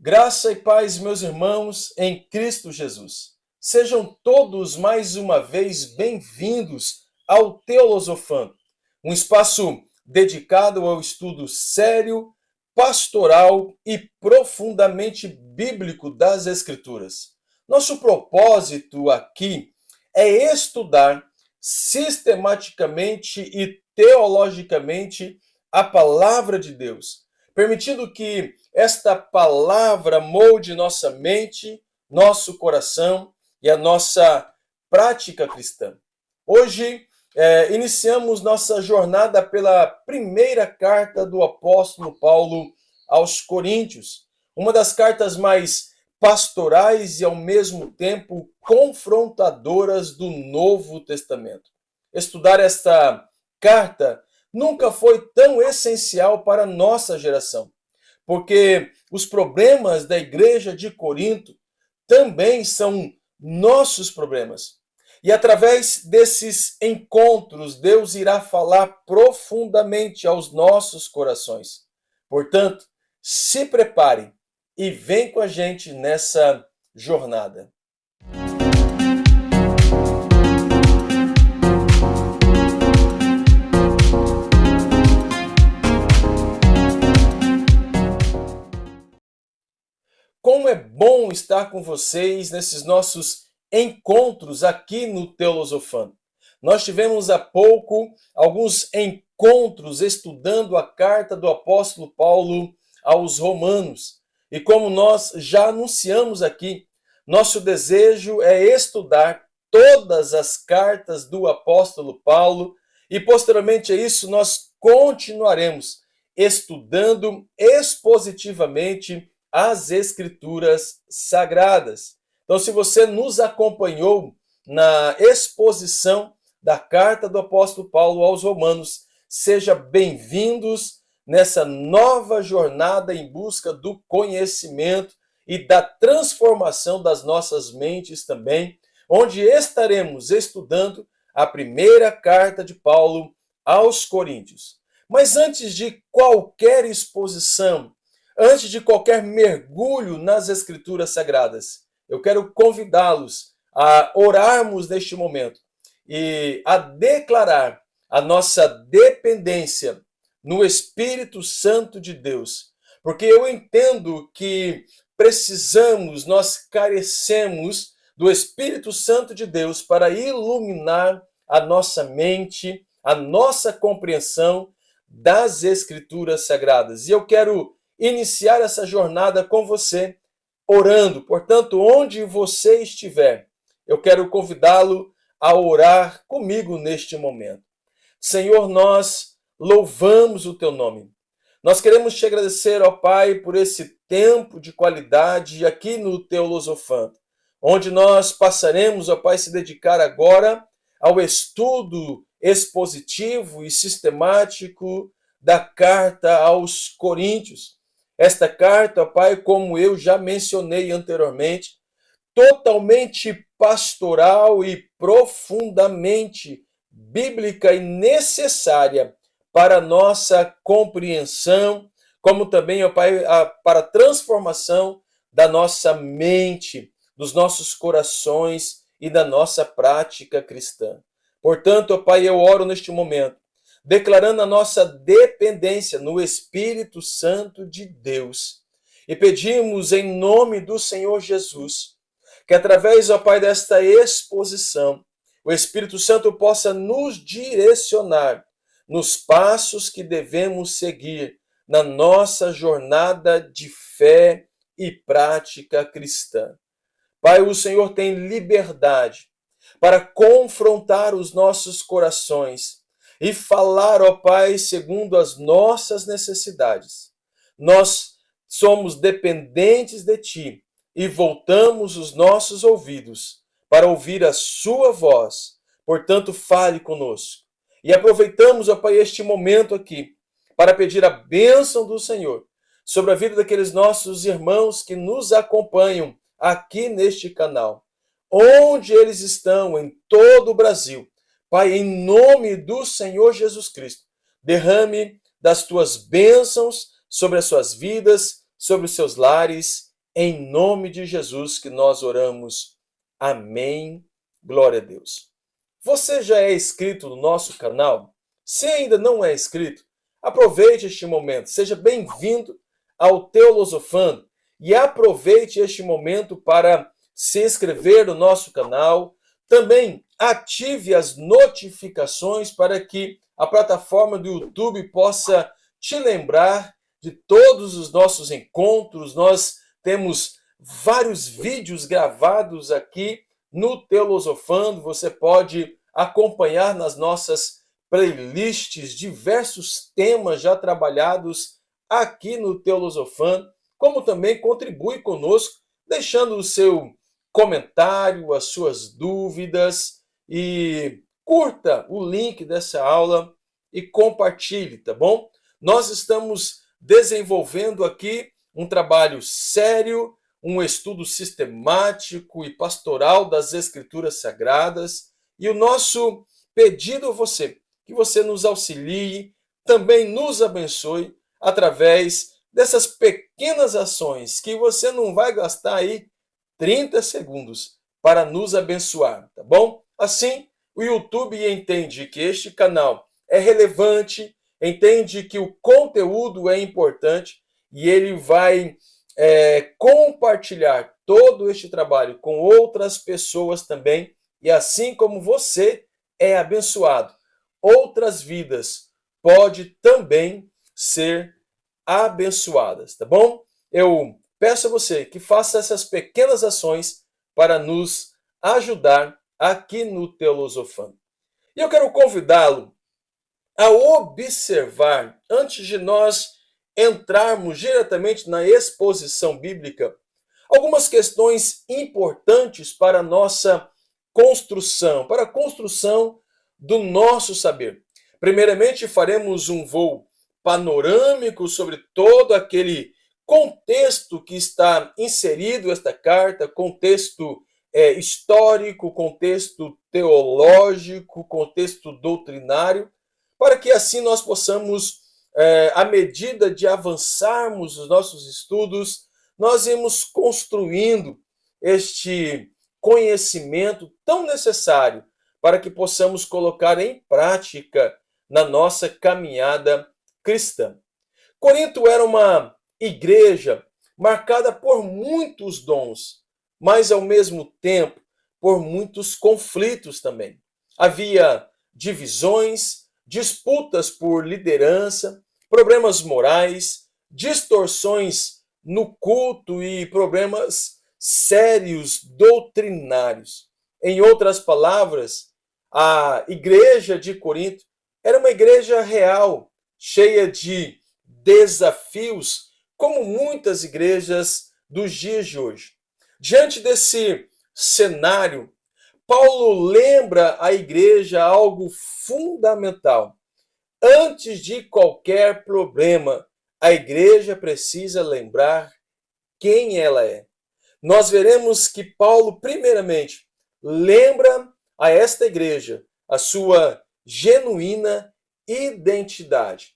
Graça e paz, meus irmãos, em Cristo Jesus. Sejam todos mais uma vez bem-vindos ao Teolosofando, um espaço dedicado ao estudo sério, pastoral e profundamente bíblico das Escrituras. Nosso propósito aqui é estudar sistematicamente e teologicamente a palavra de Deus, permitindo que esta palavra molde nossa mente, nosso coração e a nossa prática cristã. Hoje, iniciamos nossa jornada pela primeira carta do apóstolo Paulo aos Coríntios, uma das cartas mais pastorais e, ao mesmo tempo, confrontadoras do Novo Testamento. Estudar esta carta nunca foi tão essencial para a nossa geração, porque os problemas da igreja de Corinto também são nossos problemas. E através desses encontros, Deus irá falar profundamente aos nossos corações. Portanto, se prepare e vem com a gente nessa jornada. Como é bom estar com vocês nesses nossos encontros aqui no Teolosofando. Nós tivemos há pouco alguns encontros estudando a carta do apóstolo Paulo aos Romanos. E como nós já anunciamos aqui, nosso desejo é estudar todas as cartas do apóstolo Paulo e posteriormente a isso nós continuaremos estudando expositivamente as Escrituras Sagradas. Então, se você nos acompanhou na exposição da carta do apóstolo Paulo aos Romanos, seja bem-vindos nessa nova jornada em busca do conhecimento e da transformação das nossas mentes também, onde estaremos estudando a primeira carta de Paulo aos Coríntios. Mas antes de qualquer exposição, antes de qualquer mergulho nas Escrituras Sagradas, eu quero convidá-los a orarmos neste momento e a declarar a nossa dependência no Espírito Santo de Deus. Porque eu entendo que precisamos, nós carecemos do Espírito Santo de Deus para iluminar a nossa mente, a nossa compreensão das Escrituras Sagradas. E eu quero iniciar essa jornada com você, orando. Portanto, onde você estiver, eu quero convidá-lo a orar comigo neste momento. Senhor, nós louvamos o teu nome. Nós queremos te agradecer, ó Pai, por esse tempo de qualidade aqui no Teolosofando, onde nós passaremos, ó Pai, se dedicar agora ao estudo expositivo e sistemático da carta aos Coríntios. Esta carta, ó Pai, como eu já mencionei anteriormente, totalmente pastoral e profundamente bíblica e necessária para a nossa compreensão, como também, ó Pai, para a transformação da nossa mente, dos nossos corações e da nossa prática cristã. Portanto, ó Pai, eu oro neste momento, declarando a nossa dependência no Espírito Santo de Deus. E pedimos em nome do Senhor Jesus, que através, ó Pai, desta exposição, o Espírito Santo possa nos direcionar nos passos que devemos seguir na nossa jornada de fé e prática cristã. Pai, o Senhor tem liberdade para confrontar os nossos corações e falar, ó Pai, segundo as nossas necessidades. Nós somos dependentes de Ti e voltamos os nossos ouvidos para ouvir a Sua voz. Portanto, fale conosco. E aproveitamos, ó Pai, este momento aqui para pedir a bênção do Senhor sobre a vida daqueles nossos irmãos que nos acompanham aqui neste canal, onde eles estão, em todo o Brasil. Pai, em nome do Senhor Jesus Cristo, derrame das Tuas bênçãos sobre as suas vidas, sobre os seus lares, Em nome de Jesus que nós oramos. Amém. Glória a Deus. Você já é inscrito no nosso canal? Se ainda não é inscrito, aproveite este momento. Seja bem-vindo ao Teolosofando e aproveite este momento para se inscrever no nosso canal. Também ative as notificações para que a plataforma do YouTube possa te lembrar de todos os nossos encontros. Nós temos vários vídeos gravados aqui no Teolosofando. Você pode acompanhar nas nossas playlists diversos temas já trabalhados aqui no Teolosofando, como também contribui conosco, deixando o seu comentário, as suas dúvidas e curta o link dessa aula e compartilhe, tá bom? Nós estamos desenvolvendo aqui um trabalho sério, um estudo sistemático e pastoral das Escrituras Sagradas. E o nosso pedido a você, que você nos auxilie, também nos abençoe através dessas pequenas ações que você não vai gastar aí 30 segundos para nos abençoar, tá bom? Assim, o YouTube entende que este canal é relevante, entende que o conteúdo é importante e ele vai compartilhar todo este trabalho com outras pessoas também. E assim como você é abençoado, outras vidas podem também ser abençoadas, tá bom? Eu peço a você que faça essas pequenas ações para nos ajudar aqui no Teolosofando. E eu quero convidá-lo a observar, antes de nós entrarmos diretamente na exposição bíblica, algumas questões importantes para a nossa construção, para a construção do nosso saber. Primeiramente, faremos um voo panorâmico sobre todo aquele contexto que está inserido esta carta, contexto histórico, contexto teológico, contexto doutrinário, para que assim nós possamos, à medida de avançarmos os nossos estudos, nós irmos construindo este conhecimento tão necessário para que possamos colocar em prática na nossa caminhada cristã. Corinto era uma igreja marcada por muitos dons, mas ao mesmo tempo por muitos conflitos também. Havia divisões, disputas por liderança, problemas morais, distorções no culto e problemas sérios doutrinários. Em outras palavras, a igreja de Corinto era uma igreja real, cheia de desafios, como muitas igrejas dos dias de hoje. Diante desse cenário, Paulo lembra à igreja algo fundamental. Antes de qualquer problema, a igreja precisa lembrar quem ela é. Nós veremos que Paulo, primeiramente, lembra a esta igreja a sua genuína identidade.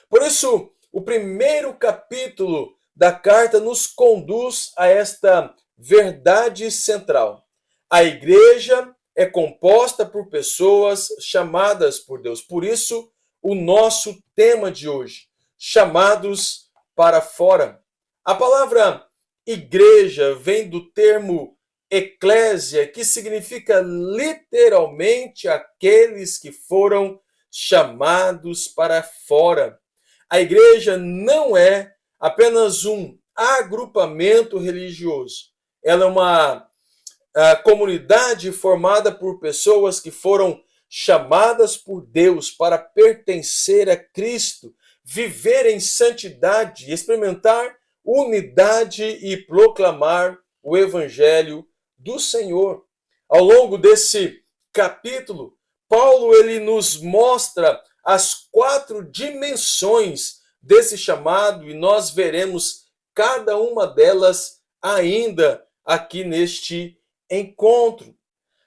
Por isso, o primeiro capítulo da carta nos conduz a esta verdade central. A igreja é composta por pessoas chamadas por Deus. Por isso, o nosso tema de hoje, chamados para fora. A palavra igreja vem do termo eclésia, que significa literalmente aqueles que foram chamados para fora. A igreja não é apenas um agrupamento religioso. Ela é uma comunidade formada por pessoas que foram chamadas por Deus para pertencer a Cristo, viver em santidade, experimentar unidade e proclamar o Evangelho do Senhor. Ao longo desse capítulo, Paulo ele nos mostra as 4 dimensões desse chamado e nós veremos cada uma delas ainda aqui neste encontro.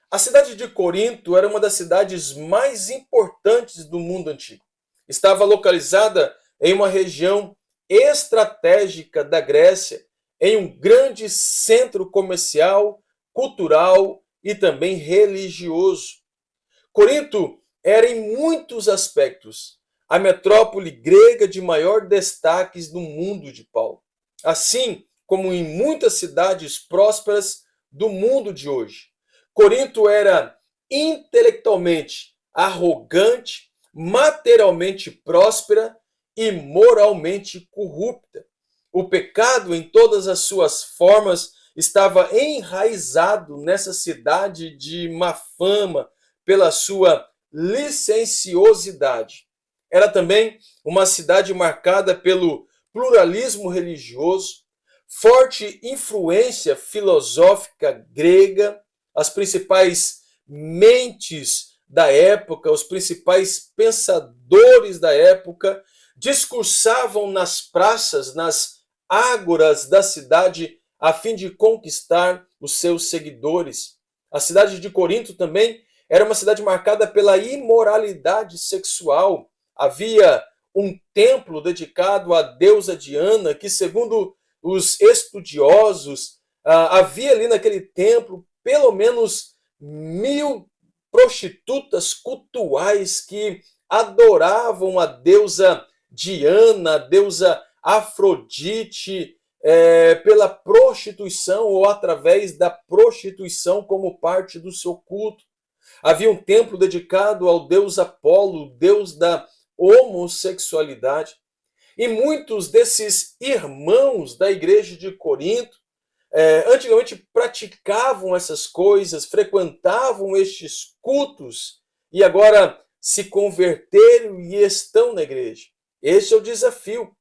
A cidade de Corinto era uma das cidades mais importantes do mundo antigo. Estava localizada em uma região estratégica da Grécia em um grande centro comercial, cultural e também religioso. Corinto era, em muitos aspectos, a metrópole grega de maior destaque no mundo de Paulo, assim como em muitas cidades prósperas do mundo de hoje. Corinto era intelectualmente arrogante, materialmente próspera e moralmente corrupta. O pecado, em todas as suas formas, estava enraizado nessa cidade de má fama pela sua licenciosidade. Era também uma cidade marcada pelo pluralismo religioso, forte influência filosófica grega, as principais mentes da época, os principais pensadores da época, discursavam nas praças, nas ágoras da cidade, a fim de conquistar os seus seguidores. A cidade de Corinto também era uma cidade marcada pela imoralidade sexual. Havia um templo dedicado à deusa Diana, que, segundo os estudiosos, havia ali naquele templo pelo menos 1000 prostitutas cultuais que adoravam a deusa Diana, a deusa Afrodite, pela prostituição ou através da prostituição como parte do seu culto. Havia um templo dedicado ao deus Apolo, deus da homossexualidade. E muitos desses irmãos da igreja de Corinto antigamente praticavam essas coisas, frequentavam estes cultos e agora se converteram e estão na igreja. Esse é o desafio.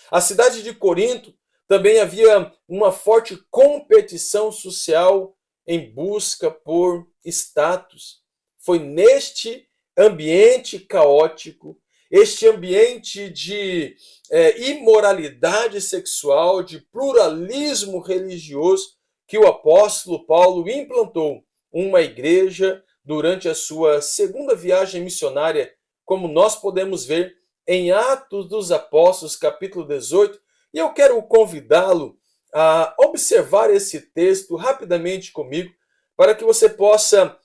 A cidade de Corinto também havia uma forte competição social em busca por status. Foi neste ambiente caótico, este ambiente de imoralidade sexual, de pluralismo religioso, que o apóstolo Paulo implantou uma igreja durante a sua segunda viagem missionária, como nós podemos ver em Atos dos Apóstolos, capítulo 18. E eu quero convidá-lo a observar esse texto rapidamente comigo, para que você possa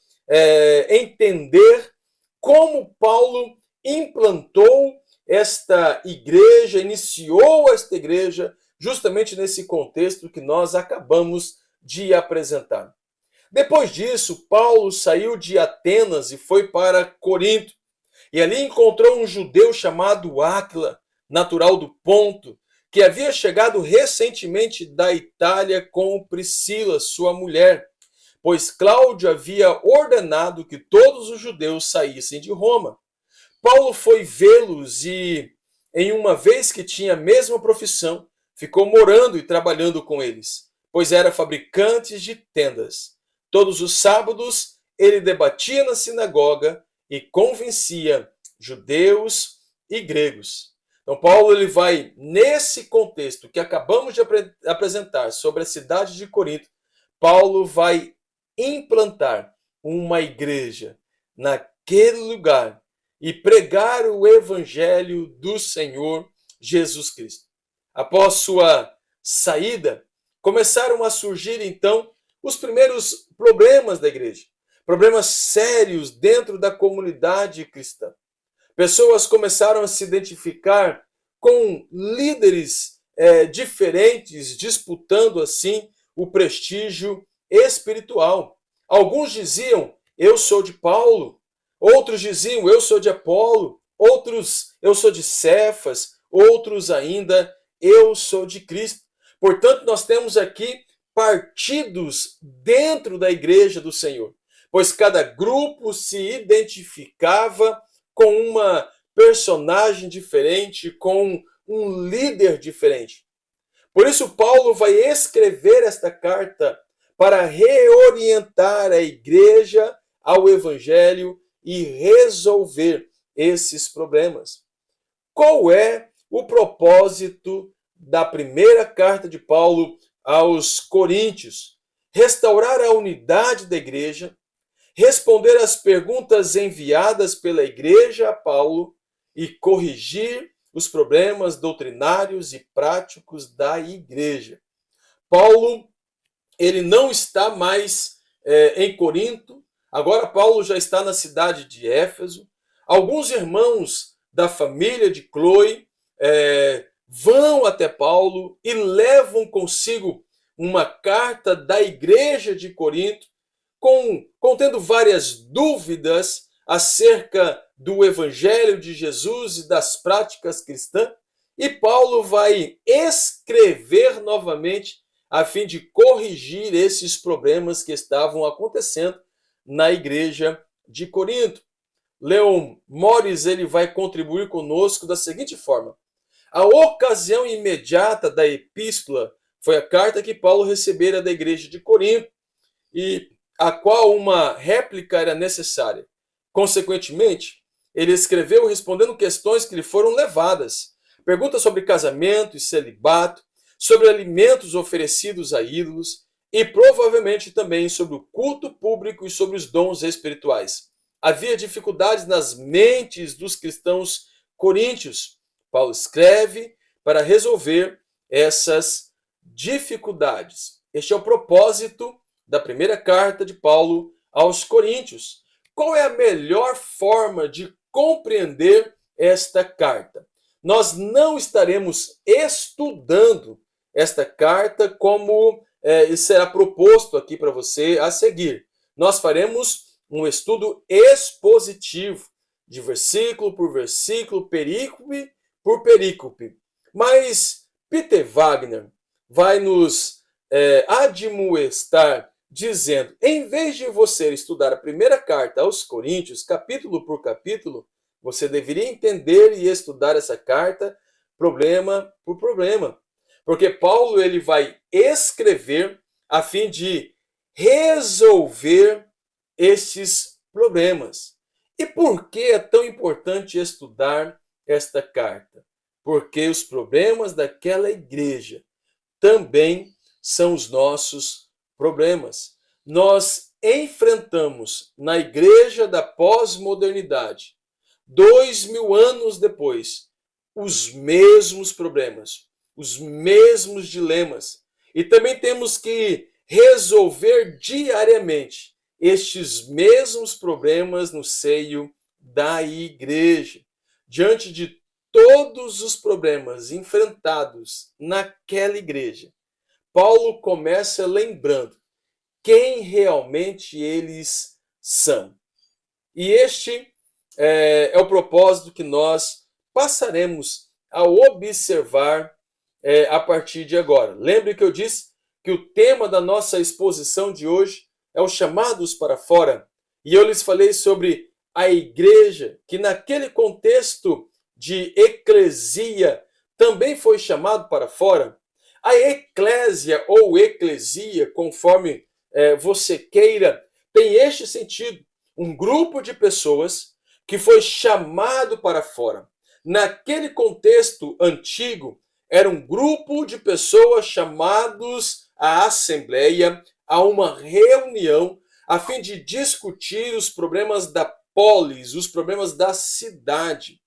entender como Paulo implantou esta igreja, iniciou esta igreja, justamente nesse contexto que nós acabamos de apresentar. Depois disso, Paulo saiu de Atenas e foi para Corinto. E ali encontrou um judeu chamado Áquila, natural do Ponto, que havia chegado recentemente da Itália com Priscila, sua mulher, pois Cláudio havia ordenado que todos os judeus saíssem de Roma. Paulo foi vê-los e, em uma vez que tinha a mesma profissão, ficou morando e trabalhando com eles, pois era fabricante de tendas. Todos os sábados ele debatia na sinagoga e convencia judeus e gregos. Então Paulo ele vai, nesse contexto que acabamos de apresentar sobre a cidade de Corinto, Paulo vai implantar uma igreja naquele lugar e pregar o evangelho do Senhor Jesus Cristo. Após sua saída, começaram a surgir então os primeiros problemas da igreja, problemas sérios dentro da comunidade cristã. Pessoas começaram a se identificar com líderes diferentes, disputando assim o prestígio espiritual. Alguns diziam, eu sou de Paulo. Outros diziam, eu sou de Apolo. Outros, eu sou de Cefas. Outros ainda, eu sou de Cristo. Portanto, nós temos aqui partidos dentro da igreja do Senhor, pois cada grupo se identificava com uma personagem diferente, com um líder diferente. Por isso, Paulo vai escrever esta carta para reorientar a igreja ao evangelho e resolver esses problemas. Qual é o propósito da primeira carta de Paulo aos Coríntios? Restaurar a unidade da igreja, responder às perguntas enviadas pela igreja a Paulo e corrigir os problemas doutrinários e práticos da igreja. Paulo, ele não está mais em Corinto. Agora Paulo já está na cidade de Éfeso. Alguns irmãos da família de Cloe vão até Paulo e levam consigo uma carta da igreja de Corinto, contendo várias dúvidas acerca do evangelho de Jesus e das práticas cristãs. E Paulo vai escrever novamente a fim de corrigir esses problemas que estavam acontecendo na igreja de Corinto. Leon Morris ele vai contribuir conosco da seguinte forma: a ocasião imediata da epístola foi a carta que Paulo recebera da igreja de Corinto e a qual uma réplica era necessária. Consequentemente, ele escreveu respondendo questões que lhe foram levadas. Perguntas sobre casamento e celibato, sobre alimentos oferecidos a ídolos e provavelmente também sobre o culto público e sobre os dons espirituais. Havia dificuldades nas mentes dos cristãos coríntios. Paulo escreve para resolver essas dificuldades. Este é o propósito da primeira carta de Paulo aos Coríntios. Qual é a melhor forma de compreender esta carta? Nós não estaremos estudando esta carta como será proposto aqui para você a seguir. Nós faremos um estudo expositivo, de versículo por versículo, perícope por perícope. Mas Peter Wagner vai nos admoestar dizendo, em vez de você estudar a primeira carta aos Coríntios, capítulo por capítulo, você deveria entender e estudar essa carta problema por problema. Porque Paulo ele vai escrever a fim de resolver estes problemas. E por que é tão importante estudar esta carta? Porque os problemas daquela igreja também são os nossos problemas. Nós enfrentamos na igreja da pós-modernidade, 2000 anos depois, os mesmos problemas, os mesmos dilemas. E também temos que resolver diariamente estes mesmos problemas no seio da igreja. Diante de todos os problemas enfrentados naquela igreja, Paulo começa lembrando quem realmente eles são. E este é o propósito que nós passaremos a observar a partir de agora. Lembre que eu disse que o tema da nossa exposição de hoje é os chamados para fora. E eu lhes falei sobre a igreja, que naquele contexto de eclesia também foi chamado para fora. A eclésia ou eclesia, conforme você queira, tem este sentido. Um grupo de pessoas que foi chamado para fora. Naquele contexto antigo, era um grupo de pessoas chamados à assembleia, a uma reunião, a fim de discutir os problemas da polis, os problemas da cidade.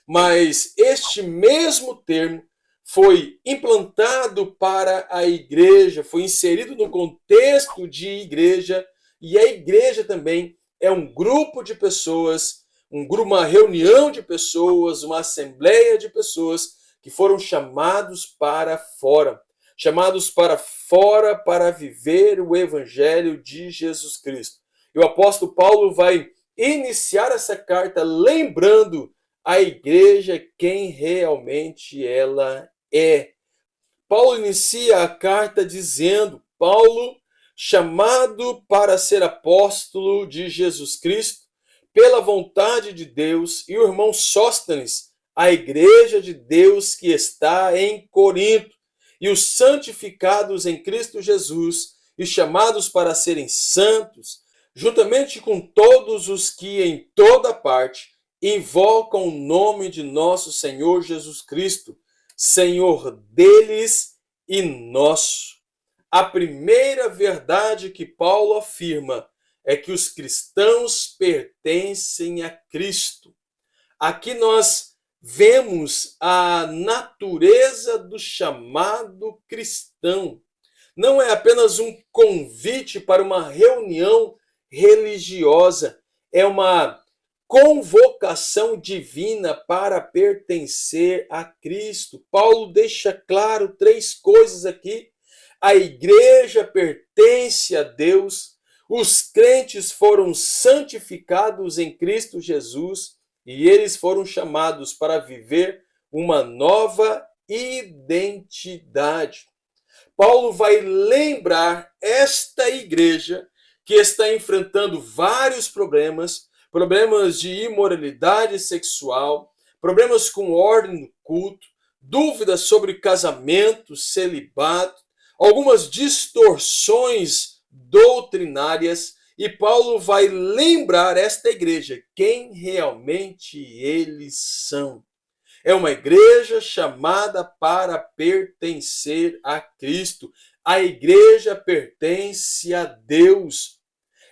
Mas este mesmo termo foi implantado para a igreja, foi inserido no contexto de igreja, e a igreja também é um grupo de pessoas, uma reunião de pessoas, uma assembleia de pessoas que foram chamados para fora para viver o evangelho de Jesus Cristo. E o apóstolo Paulo vai iniciar essa carta lembrando a igreja quem realmente ela é. Paulo inicia a carta dizendo, Paulo, chamado para ser apóstolo de Jesus Cristo, pela vontade de Deus, e o irmão Sóstenes, a igreja de Deus que está em Corinto, e os santificados em Cristo Jesus, e chamados para serem santos, juntamente com todos os que em toda parte invocam o nome de nosso Senhor Jesus Cristo, Senhor deles e nosso. A primeira verdade que Paulo afirma é que os cristãos pertencem a Cristo. Aqui nós vemos a natureza do chamado cristão. não é apenas um convite para uma reunião religiosa, é uma convocação divina para pertencer a Cristo. Paulo deixa claro três coisas aqui. A igreja pertence a Deus, os crentes foram santificados em Cristo Jesus e eles foram chamados para viver uma nova identidade. Paulo vai lembrar esta igreja que está enfrentando vários problemas, problemas de imoralidade sexual, problemas com ordem no culto, dúvidas sobre casamento, celibato, algumas distorções doutrinárias, e Paulo vai lembrar esta igreja quem realmente eles são. É uma igreja chamada para pertencer a Cristo. A igreja pertence a Deus.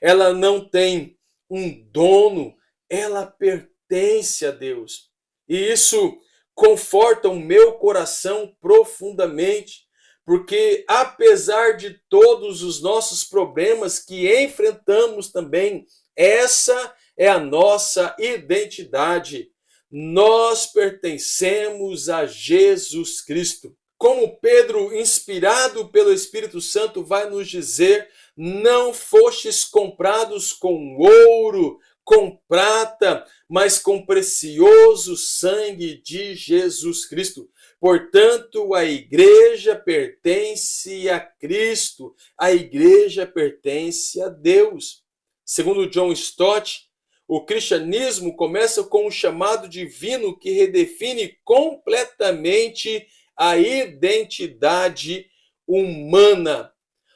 Ela não tem um dono, ela pertence a Deus. E isso conforta o meu coração profundamente, porque apesar de todos os nossos problemas que enfrentamos também, essa é a nossa identidade. Nós pertencemos a Jesus Cristo. Como Pedro, inspirado pelo Espírito Santo, vai nos dizer: não fostes comprados com ouro, com prata, mas com precioso sangue de Jesus Cristo. Portanto, a igreja pertence a Cristo, a igreja pertence a Deus. Segundo John Stott, o cristianismo começa com um chamado divino que redefine completamente a identidade humana.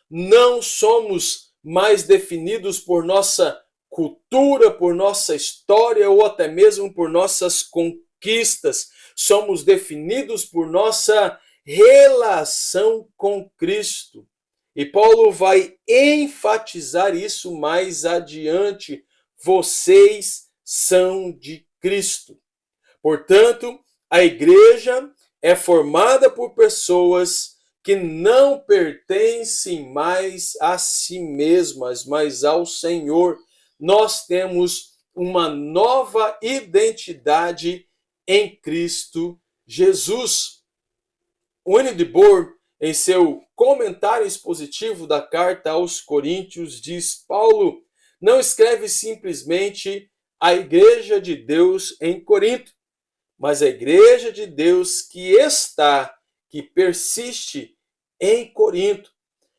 Não somos mais definidos por nossa cultura, por nossa história ou até mesmo por nossas conquistas. Somos definidos por nossa relação com Cristo. E Paulo vai enfatizar isso mais adiante. Vocês são de Cristo. Portanto, a igreja é formada por pessoas que não pertencem mais a si mesmas, mas ao Senhor. Nós temos uma nova identidade em Cristo Jesus. Wayne DeBoer, em seu comentário expositivo da carta aos Coríntios, diz: Paulo não escreve simplesmente a igreja de Deus em Corinto, mas a igreja de Deus que persiste em Corinto.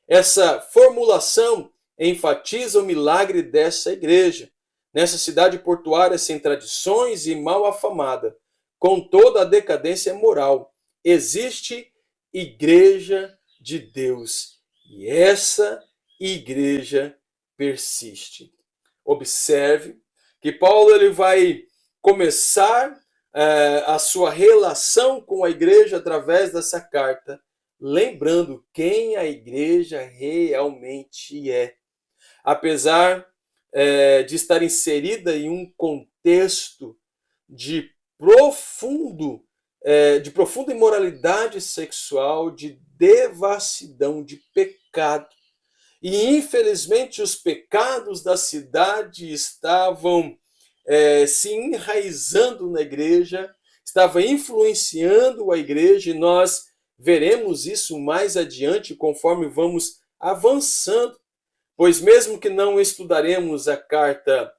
Essa formulação enfatiza o milagre dessa igreja, nessa cidade portuária sem tradições e mal afamada, com toda a decadência moral. Existe igreja de Deus e essa igreja persiste. Observe que Paulo ele vai começar a sua relação com a igreja através dessa carta, lembrando quem a igreja realmente é. Apesar de estar inserida em um contexto de profunda imoralidade sexual, de devassidão, de pecado. E, infelizmente, os pecados da cidade estavam se enraizando na igreja, estavam influenciando a igreja, e nós veremos isso mais adiante conforme vamos avançando, pois mesmo que não estudaremos a carta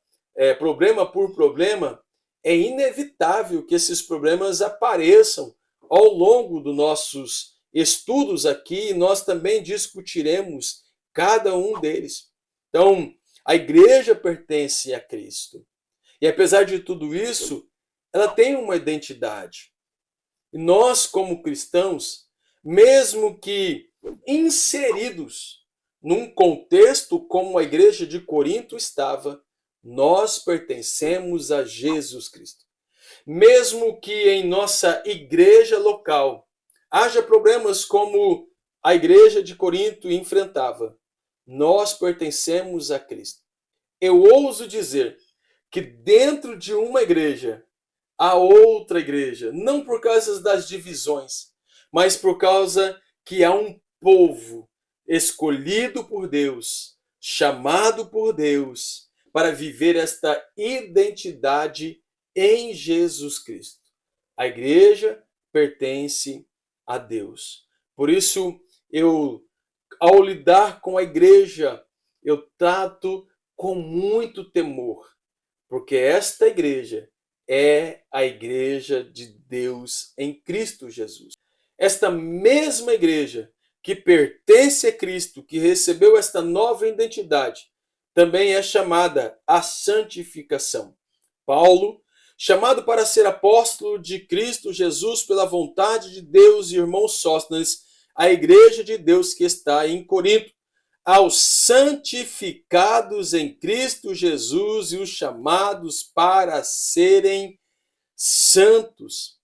problema por problema, é inevitável que esses problemas apareçam ao longo dos nossos estudos aqui, e nós também discutiremos cada um deles. Então, a igreja pertence a Cristo. E apesar de tudo isso, ela tem uma identidade. E nós, como cristãos, mesmo que inseridos num contexto como a igreja de Corinto estava, nós pertencemos a Jesus Cristo. Mesmo que em nossa igreja local haja problemas como a igreja de Corinto enfrentava, nós pertencemos a Cristo. Eu ouso dizer que dentro de uma igreja há outra igreja, não por causa das divisões, mas por causa que há um povo escolhido por Deus, chamado por Deus para viver esta identidade em Jesus Cristo. A igreja pertence a Deus. Por isso, ao lidar com a igreja, eu trato com muito temor, porque esta igreja é a igreja de Deus em Cristo Jesus. Esta mesma igreja que pertence a Cristo, que recebeu esta nova identidade, também é chamada a santificação. Paulo, chamado para ser apóstolo de Cristo Jesus pela vontade de Deus, e irmão Sóstenes, a igreja de Deus que está em Corinto, aos santificados em Cristo Jesus e os chamados para serem santos.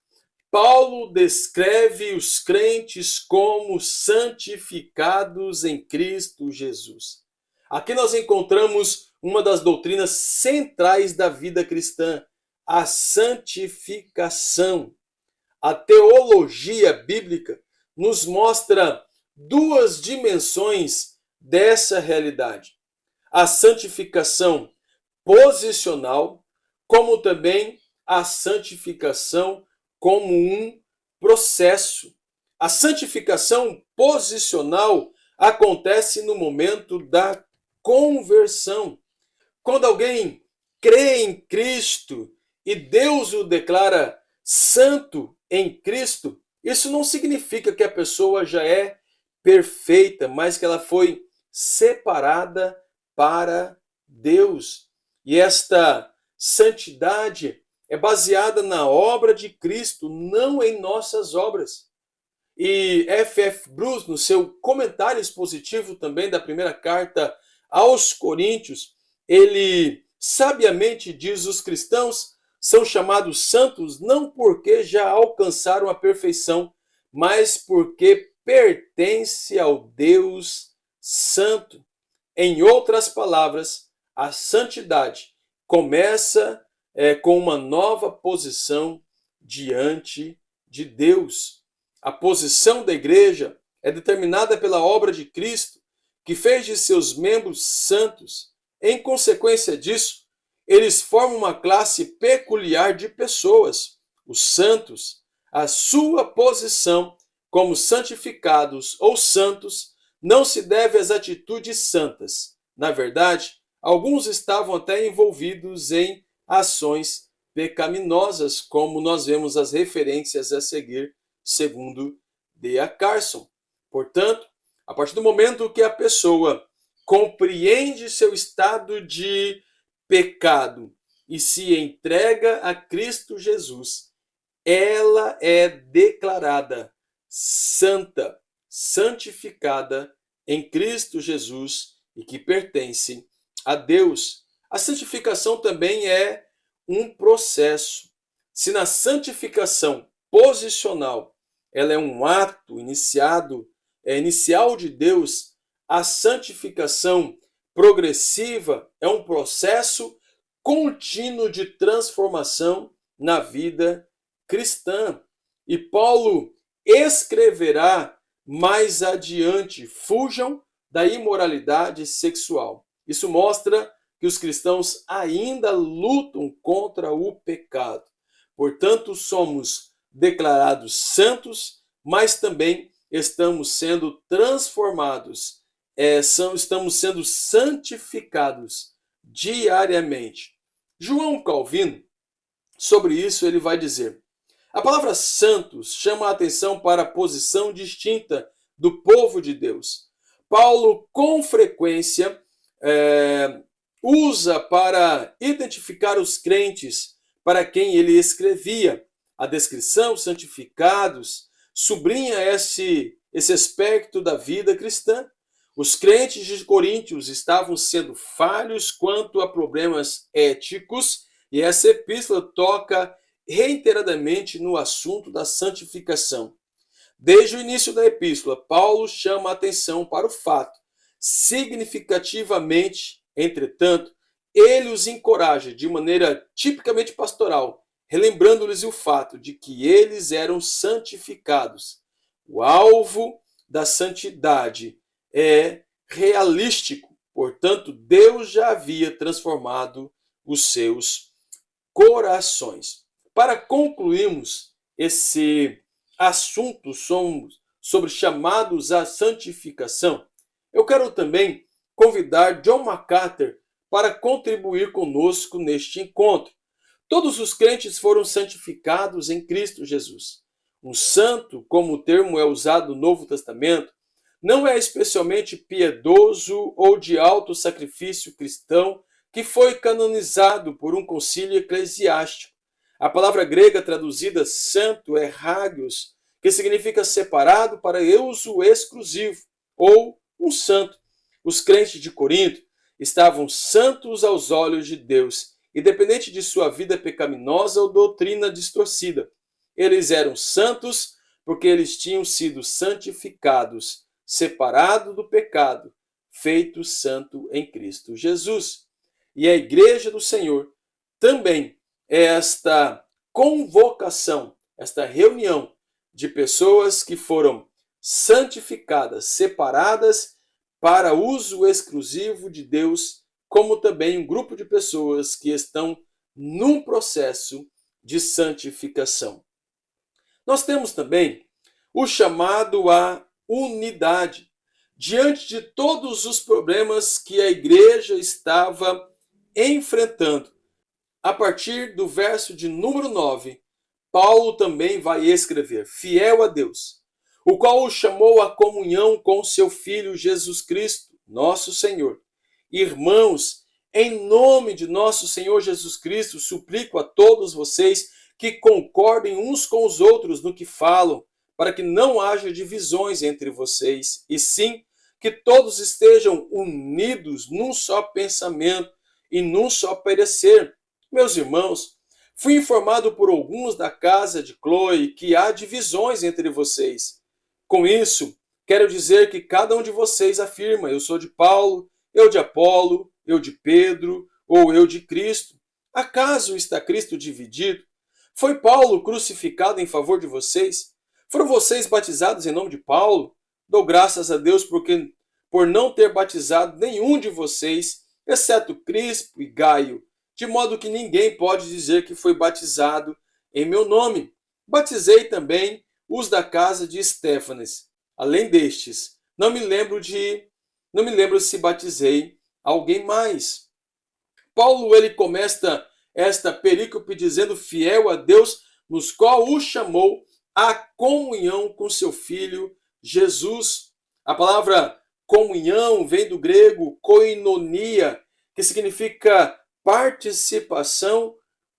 Paulo descreve os crentes como santificados em Cristo Jesus. Aqui nós encontramos uma das doutrinas centrais da vida cristã, a santificação. A teologia bíblica nos mostra duas dimensões dessa realidade: a santificação posicional, como também a santificação como um processo. A santificação posicional acontece no momento da conversão. Quando alguém crê em Cristo e Deus o declara santo em Cristo, isso não significa que a pessoa já é perfeita, mas que ela foi separada para Deus. E esta santidade é baseada na obra de Cristo, não em nossas obras. E F.F. Bruce, no seu comentário expositivo também da primeira carta aos Coríntios, ele sabiamente diz: os cristãos são chamados santos não porque já alcançaram a perfeição, mas porque pertence ao Deus Santo. Em outras palavras, a santidade começa com uma nova posição diante de Deus. A posição da igreja é determinada pela obra de Cristo, que fez de seus membros santos. Em consequência disso, eles formam uma classe peculiar de pessoas, os santos. A sua posição como santificados ou santos não se deve às atitudes santas. Na verdade, alguns estavam até envolvidos em ações pecaminosas, como nós vemos as referências a seguir, segundo D.A. Carson. Portanto, a partir do momento que a pessoa compreende seu estado de pecado e se entrega a Cristo Jesus, ela é declarada santa, santificada em Cristo Jesus e que pertence a Deus. A santificação também é um processo. Se na santificação posicional ela é um ato inicial de Deus, a santificação progressiva é um processo contínuo de transformação na vida cristã. E Paulo escreverá mais adiante: fujam da imoralidade sexual. Isso mostra que os cristãos ainda lutam contra o pecado. Portanto, somos declarados santos, mas também estamos sendo transformados, estamos sendo santificados diariamente. João Calvino, sobre isso, ele vai dizer: a palavra santos chama a atenção para a posição distinta do povo de Deus. Paulo, com frequência, usa para identificar os crentes para quem ele escrevia. A descrição, santificados, sublinha esse aspecto da vida cristã. Os crentes de Coríntios estavam sendo falhos quanto a problemas éticos, e essa epístola toca reiteradamente no assunto da santificação. Desde o início da epístola, Paulo chama a atenção para o fato. Significativamente, entretanto, ele os encoraja de maneira tipicamente pastoral, relembrando-lhes o fato de que eles eram santificados. O alvo da santidade é realístico. Portanto, Deus já havia transformado os seus corações. Para concluirmos esse assunto sobre chamados à santificação, eu quero também convidar John MacArthur para contribuir conosco neste encontro. Todos os crentes foram santificados em Cristo Jesus. Um santo, como o termo é usado no Novo Testamento, não é especialmente piedoso ou de alto sacrifício cristão que foi canonizado por um concílio eclesiástico. A palavra grega traduzida santo é hagios, que significa separado para uso exclusivo, ou um santo. Os crentes de Corinto estavam santos aos olhos de Deus, independente de sua vida pecaminosa ou doutrina distorcida. Eles eram santos porque eles tinham sido santificados, separados do pecado, feito santo em Cristo Jesus. E a igreja do Senhor também é esta convocação, esta reunião de pessoas que foram santificadas, separadas para uso exclusivo de Deus, como também um grupo de pessoas que estão num processo de santificação. Nós temos também o chamado à unidade. Diante de todos os problemas que a igreja estava enfrentando, a partir do verso de número 9, Paulo também vai escrever: fiel a Deus, o qual o chamou à comunhão com seu Filho Jesus Cristo, nosso Senhor. Irmãos, em nome de nosso Senhor Jesus Cristo, suplico a todos vocês que concordem uns com os outros no que falam, para que não haja divisões entre vocês, e sim que todos estejam unidos num só pensamento e num só parecer. Meus irmãos, fui informado por alguns da casa de Chloe que há divisões entre vocês. Com isso, quero dizer que cada um de vocês afirma: eu sou de Paulo, eu de Apolo, eu de Pedro ou eu de Cristo. Acaso está Cristo dividido? Foi Paulo crucificado em favor de vocês? Foram vocês batizados em nome de Paulo? Dou graças a Deus por não ter batizado nenhum de vocês, exceto Crispo e Gaio, de modo que ninguém pode dizer que foi batizado em meu nome. Batizei também os da casa de Estéfanes. Além destes, não me lembro se batizei alguém mais. Paulo ele começa esta perícope dizendo: fiel a Deus, nos qual o chamou à comunhão com seu Filho Jesus. A palavra comunhão vem do grego koinonia, que significa participação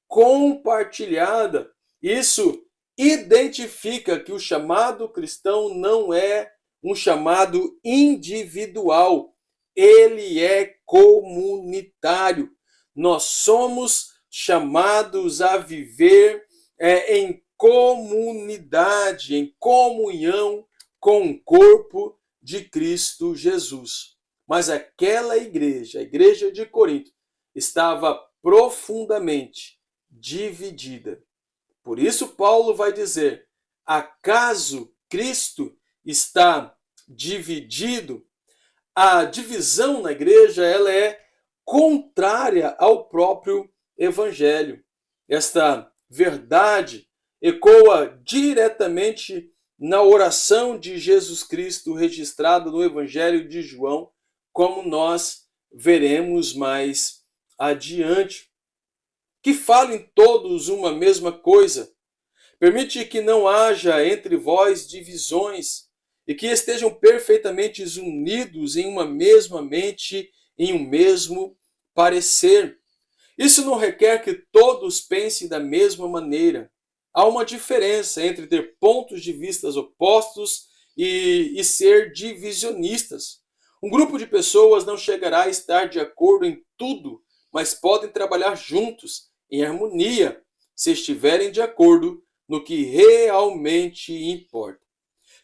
compartilhada. Isso identifica que o chamado cristão não é um chamado individual, ele é comunitário. Nós somos chamados a viver em comunidade, em comunhão com o corpo de Cristo Jesus. Mas aquela igreja, a igreja de Corinto, estava profundamente dividida. Por isso Paulo vai dizer: acaso Cristo está dividido? A divisão na igreja ela é contrária ao próprio evangelho. Esta verdade ecoa diretamente na oração de Jesus Cristo registrada no Evangelho de João, como nós veremos mais adiante. Que falem todos uma mesma coisa. Permite que não haja entre vós divisões e que estejam perfeitamente unidos em uma mesma mente, em um mesmo parecer. Isso não requer que todos pensem da mesma maneira. Há uma diferença entre ter pontos de vista opostos e ser divisionistas. Um grupo de pessoas não chegará a estar de acordo em tudo, mas podem trabalhar juntos, em harmonia, se estiverem de acordo no que realmente importa.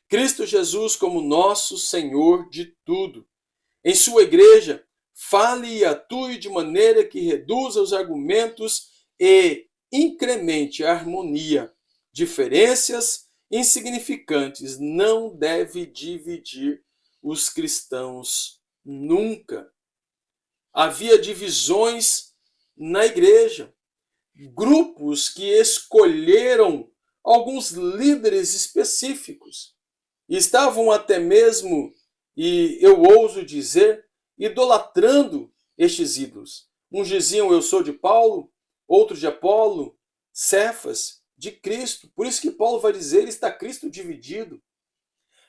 Cristo Jesus como nosso Senhor de tudo. Em sua igreja, fale e atue de maneira que reduza os argumentos e incremente a harmonia. Diferenças insignificantes não devem dividir os cristãos nunca. Havia divisões na igreja, grupos que escolheram alguns líderes específicos. Estavam até mesmo, e eu ouso dizer, idolatrando estes ídolos. Uns diziam, eu sou de Paulo, outros de Apolo, Cefas, de Cristo. Por isso que Paulo vai dizer, está Cristo dividido.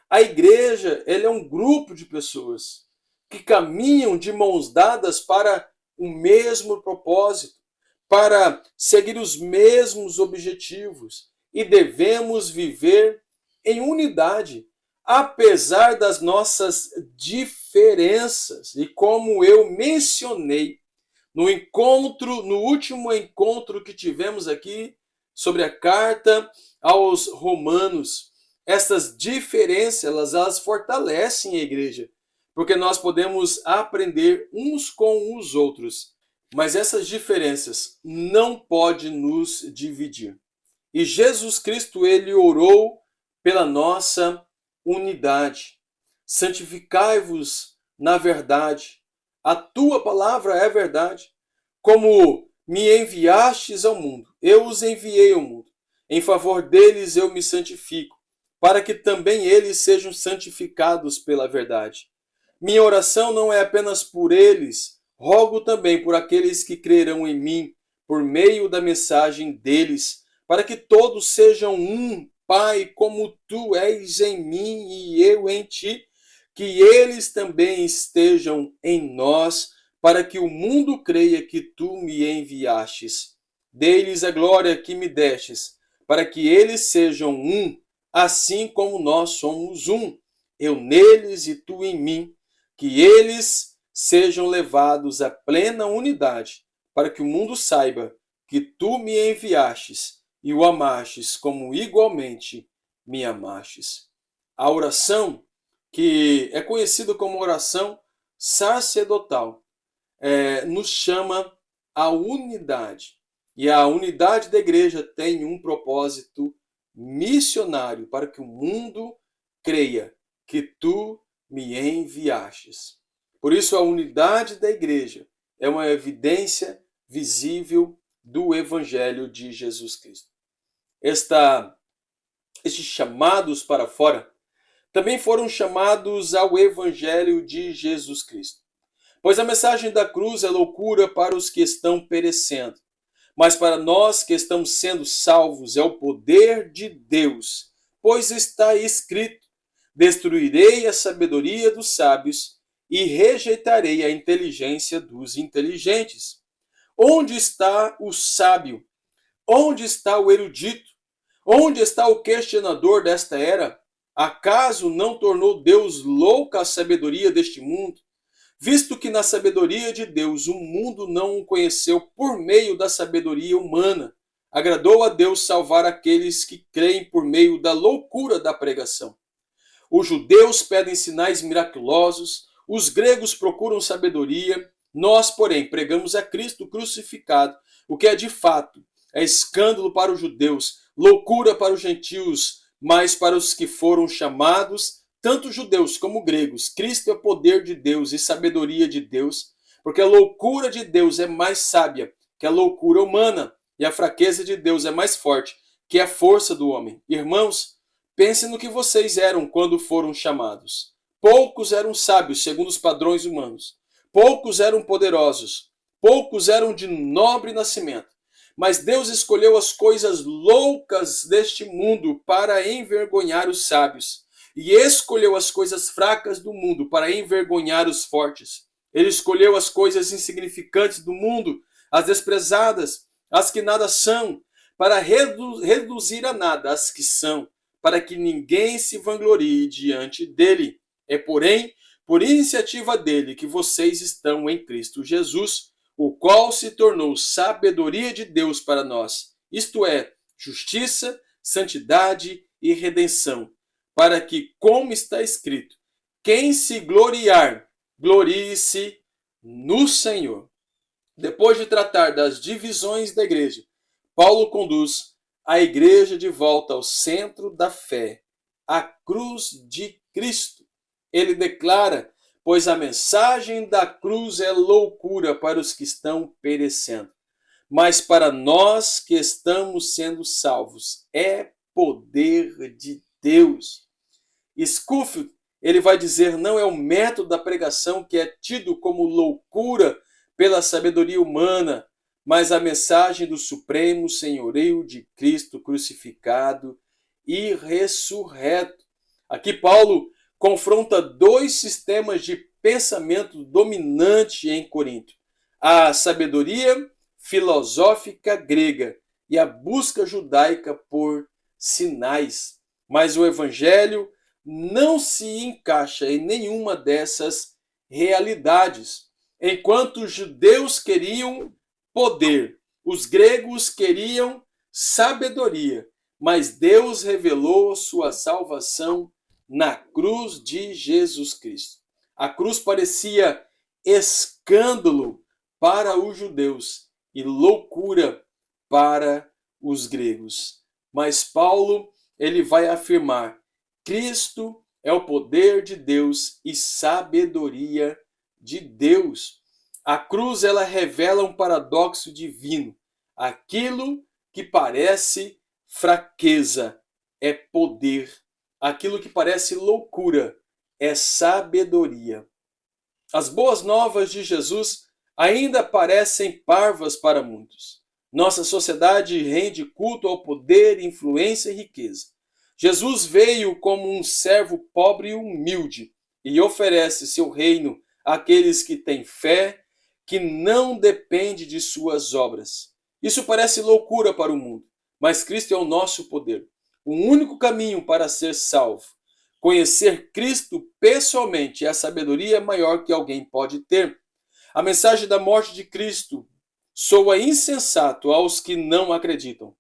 A igreja, ela é um grupo de pessoas que caminham de mãos dadas para o mesmo propósito, para seguir os mesmos objetivos, e devemos viver em unidade, apesar das nossas diferenças. E como eu mencionei no último encontro que tivemos aqui sobre a carta aos Romanos, essas diferenças, elas fortalecem a igreja, porque nós podemos aprender uns com os outros. Mas essas diferenças não podem nos dividir. E Jesus Cristo, ele orou pela nossa unidade. Santificai-vos na verdade. A tua palavra é verdade. Como me enviastes ao mundo, eu os enviei ao mundo. Em favor deles eu me santifico, para que também eles sejam santificados pela verdade. Minha oração não é apenas por eles, rogo também por aqueles que crerão em mim, por meio da mensagem deles, para que todos sejam um, Pai, como tu és em mim e eu em ti, que eles também estejam em nós, para que o mundo creia que tu me enviastes. Dê-lhes a glória que me destes, para que eles sejam um, assim como nós somos um, eu neles e tu em mim, que eles sejam levados à plena unidade, para que o mundo saiba que tu me enviastes e o amastes como igualmente me amastes. A oração, que é conhecida como oração sacerdotal, nos chama à unidade. E a unidade da igreja tem um propósito missionário, para que o mundo creia que tu me enviastes. Por isso, a unidade da igreja é uma evidência visível do Evangelho de Jesus Cristo. Estes chamados para fora também foram chamados ao Evangelho de Jesus Cristo. Pois a mensagem da cruz é loucura para os que estão perecendo, mas para nós que estamos sendo salvos é o poder de Deus. Pois está escrito, destruirei a sabedoria dos sábios e rejeitarei a inteligência dos inteligentes. Onde está o sábio? Onde está o erudito? Onde está o questionador desta era? Acaso não tornou Deus louca a sabedoria deste mundo? Visto que na sabedoria de Deus o mundo não o conheceu por meio da sabedoria humana, agradou a Deus salvar aqueles que creem por meio da loucura da pregação. Os judeus pedem sinais miraculosos, os gregos procuram sabedoria, nós, porém, pregamos a Cristo crucificado, o que é de fato é escândalo para os judeus, loucura para os gentios, mas para os que foram chamados, tanto judeus como gregos, Cristo é o poder de Deus e sabedoria de Deus, porque a loucura de Deus é mais sábia que a loucura humana, e a fraqueza de Deus é mais forte que a força do homem. Irmãos, pensem no que vocês eram quando foram chamados. Poucos eram sábios segundo os padrões humanos, poucos eram poderosos, poucos eram de nobre nascimento. Mas Deus escolheu as coisas loucas deste mundo para envergonhar os sábios, e escolheu as coisas fracas do mundo para envergonhar os fortes. Ele escolheu as coisas insignificantes do mundo, as desprezadas, as que nada são, para reduzir a nada as que são, para que ninguém se vanglorie diante dele. É, porém, por iniciativa dele que vocês estão em Cristo Jesus, o qual se tornou sabedoria de Deus para nós, isto é, justiça, santidade e redenção, para que, como está escrito, quem se gloriar, glorie-se no Senhor. Depois de tratar das divisões da igreja, Paulo conduz a igreja de volta ao centro da fé, a cruz de Cristo. Ele declara: pois a mensagem da cruz é loucura para os que estão perecendo, mas para nós que estamos sendo salvos é poder de Deus. Scofield, ele vai dizer: não é o método da pregação que é tido como loucura pela sabedoria humana, mas a mensagem do supremo senhorio de Cristo crucificado e ressurreto. Aqui Paulo confronta dois sistemas de pensamento dominante em Corinto: a sabedoria filosófica grega e a busca judaica por sinais. Mas o evangelho não se encaixa em nenhuma dessas realidades. Enquanto os judeus queriam poder, os gregos queriam sabedoria, mas Deus revelou sua salvação na cruz de Jesus Cristo. A cruz parecia escândalo para os judeus e loucura para os gregos. Mas Paulo, ele vai afirmar: Cristo é o poder de Deus e sabedoria de Deus. A cruz, ela revela um paradoxo divino. Aquilo que parece fraqueza é poder. Aquilo que parece loucura é sabedoria. As boas novas de Jesus ainda parecem parvas para muitos. Nossa sociedade rende culto ao poder, influência e riqueza. Jesus veio como um servo pobre e humilde e oferece seu reino àqueles que têm fé, que não depende de suas obras. Isso parece loucura para o mundo, mas Cristo é o nosso poder, o único caminho para ser salvo. Conhecer Cristo pessoalmente é a sabedoria maior que alguém pode ter. A mensagem da morte de Cristo soa insensato aos que não acreditam.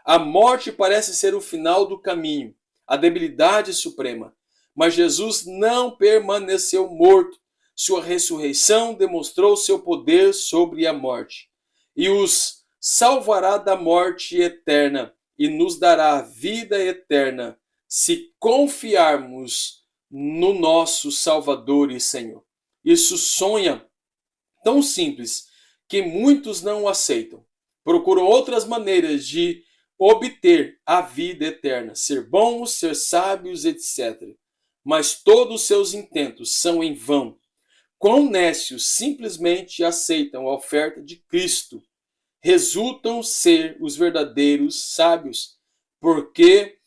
A morte parece ser o final do caminho, a debilidade suprema. Mas Jesus não permaneceu morto. Sua ressurreição demonstrou seu poder sobre a morte e os salvará da morte eterna e nos dará vida eterna se confiarmos no nosso Salvador e Senhor. Isso sonha tão simples que muitos não o aceitam. Procuram outras maneiras de obter a vida eterna, ser bons, ser sábios, etc. Mas todos os seus intentos são em vão. Quão nécios simplesmente aceitam a oferta de Cristo, resultam ser os verdadeiros sábios, porque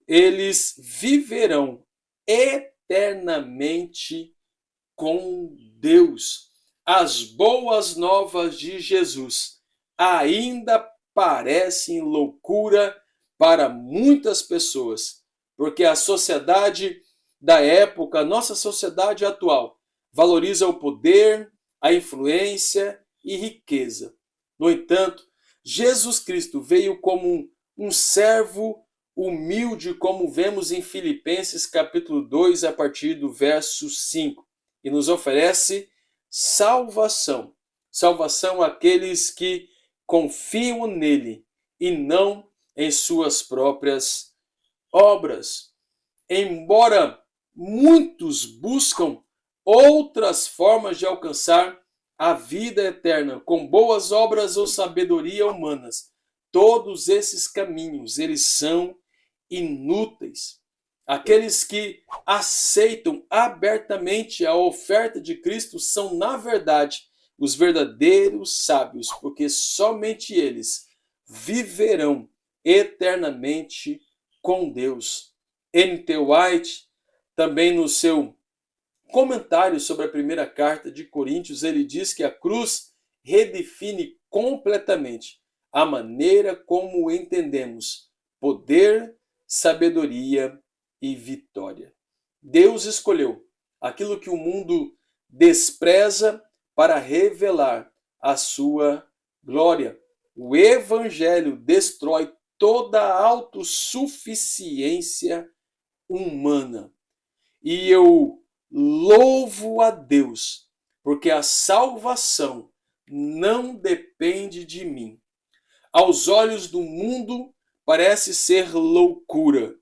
eles viverão eternamente com Deus. As boas novas de Jesus ainda parecem loucura para muitas pessoas, porque a sociedade da época, a nossa sociedade atual, valoriza o poder, a influência e riqueza. No entanto, Jesus Cristo veio como um servo humilde, como vemos em Filipenses capítulo 2, a partir do verso 5, e nos oferece salvação. Salvação àqueles que confiam nele e não em suas próprias obras. Embora muitos buscam outras formas de alcançar a vida eterna, com boas obras ou sabedoria humanas, todos esses caminhos, eles são inúteis. Aqueles que aceitam abertamente a oferta de Cristo são, na verdade, os verdadeiros sábios, porque somente eles viverão eternamente com Deus. N.T. White, também no seu comentário sobre a primeira carta de Coríntios, ele diz que a cruz redefine completamente a maneira como entendemos poder, sabedoria e vitória. Deus escolheu aquilo que o mundo despreza para revelar a sua glória. O Evangelho destrói toda a autossuficiência humana. E eu louvo a Deus, porque a salvação não depende de mim. Aos olhos do mundo parece ser loucura,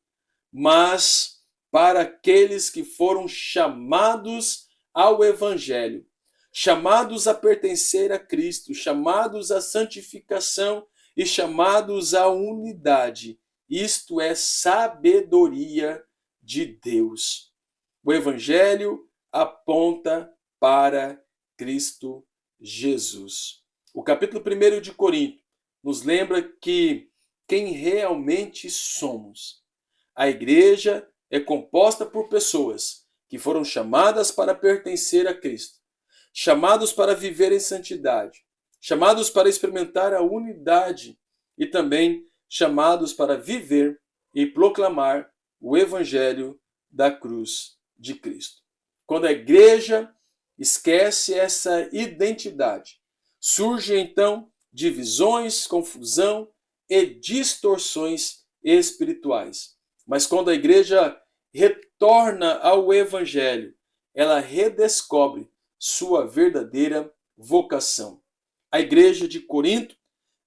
mas para aqueles que foram chamados ao Evangelho, chamados a pertencer a Cristo, chamados à santificação e chamados à unidade. Isto é sabedoria de Deus. O Evangelho aponta para Cristo Jesus. O capítulo 1 de Corinto nos lembra que quem realmente somos. A igreja é composta por pessoas que foram chamadas para pertencer a Cristo, chamados para viver em santidade, chamados para experimentar a unidade e também chamados para viver e proclamar o Evangelho da cruz de Cristo. Quando a igreja esquece essa identidade, surgem então divisões, confusão e distorções espirituais. Mas quando a igreja retorna ao Evangelho, ela redescobre sua verdadeira vocação. A igreja de Corinto,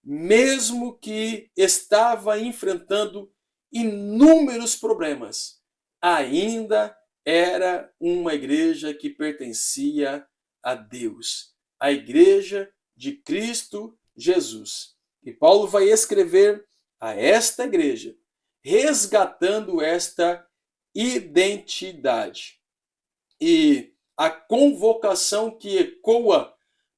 mesmo que estava enfrentando inúmeros problemas, ainda era uma igreja que pertencia a Deus, a igreja de Cristo Jesus. E Paulo vai escrever a esta igreja, resgatando esta identidade. E a convocação que ecoa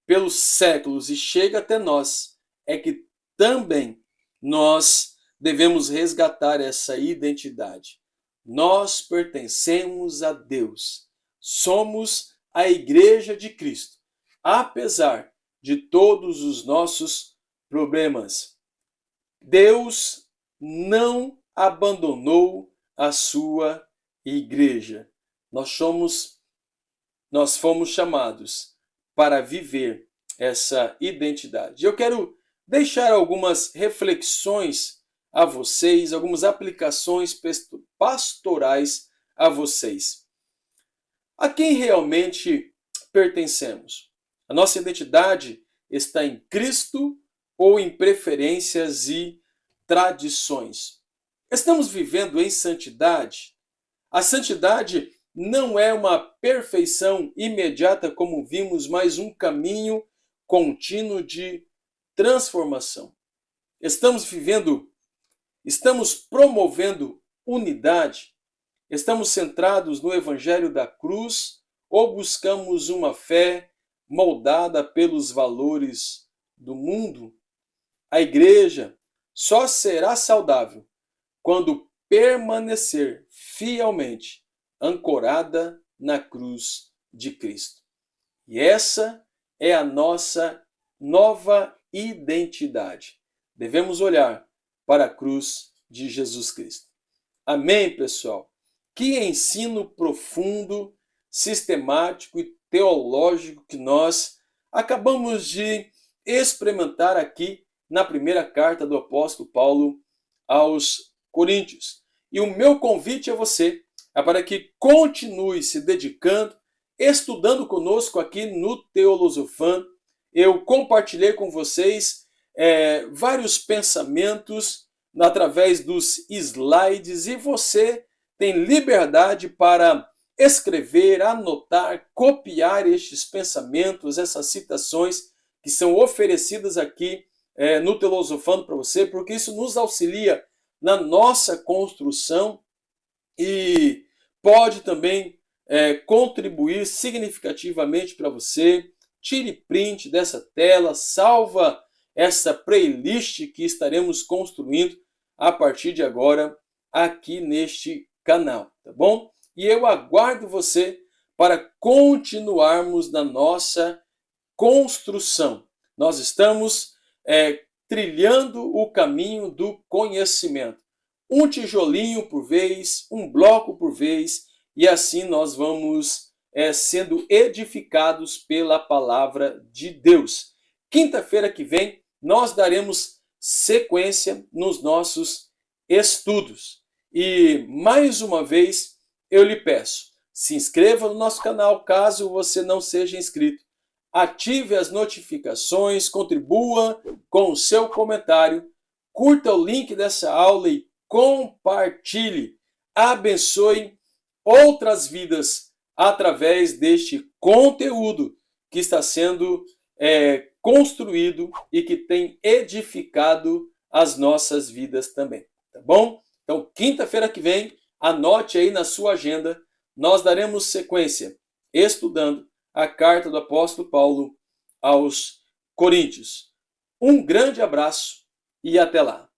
pelos séculos e chega até nós é que também nós devemos resgatar essa identidade. Nós pertencemos a Deus. Somos a igreja de Cristo, apesar de todos os nossos problemas. Deus não abandonou a sua igreja. Nós fomos chamados para viver essa identidade. Eu quero deixar algumas reflexões a vocês, algumas aplicações pastorais a vocês. A quem realmente pertencemos? A nossa identidade está em Cristo ou em preferências e tradições? Estamos vivendo em santidade? A santidade não é uma perfeição imediata, como vimos, mas um caminho contínuo de transformação. Estamos promovendo unidade? Estamos centrados no Evangelho da cruz ou buscamos uma fé moldada pelos valores do mundo? A igreja só será saudável quando permanecer fielmente ancorada na cruz de Cristo. E essa é a nossa nova identidade. Devemos olhar para a cruz de Jesus Cristo. Amém, pessoal? Que ensino profundo, sistemático e teológico que nós acabamos de experimentar aqui na primeira carta do apóstolo Paulo aos Coríntios. E o meu convite a você é para que continue se dedicando, estudando conosco aqui no Teolosofan. Eu compartilhei com vocês vários pensamentos através dos slides e você tem liberdade para escrever, anotar, copiar estes pensamentos, essas citações que são oferecidas aqui no Teolosofando para você, porque isso nos auxilia na nossa construção e pode também contribuir significativamente para você. Tire print dessa tela, salva essa playlist que estaremos construindo a partir de agora aqui neste canal, tá bom? E eu aguardo você para continuarmos na nossa construção. Nós estamos trilhando o caminho do conhecimento. Um tijolinho por vez, um bloco por vez, e assim nós vamos sendo edificados pela palavra de Deus. Quinta-feira que vem, nós daremos sequência nos nossos estudos. E, mais uma vez, eu lhe peço, se inscreva no nosso canal, caso você não seja inscrito. Ative as notificações, contribua com o seu comentário, curta o link dessa aula e compartilhe. Abençoe outras vidas através deste conteúdo que está sendo construído e que tem edificado as nossas vidas também, tá bom? Então, quinta-feira que vem, anote aí na sua agenda, nós daremos sequência estudando a carta do apóstolo Paulo aos Coríntios. Um grande abraço e até lá!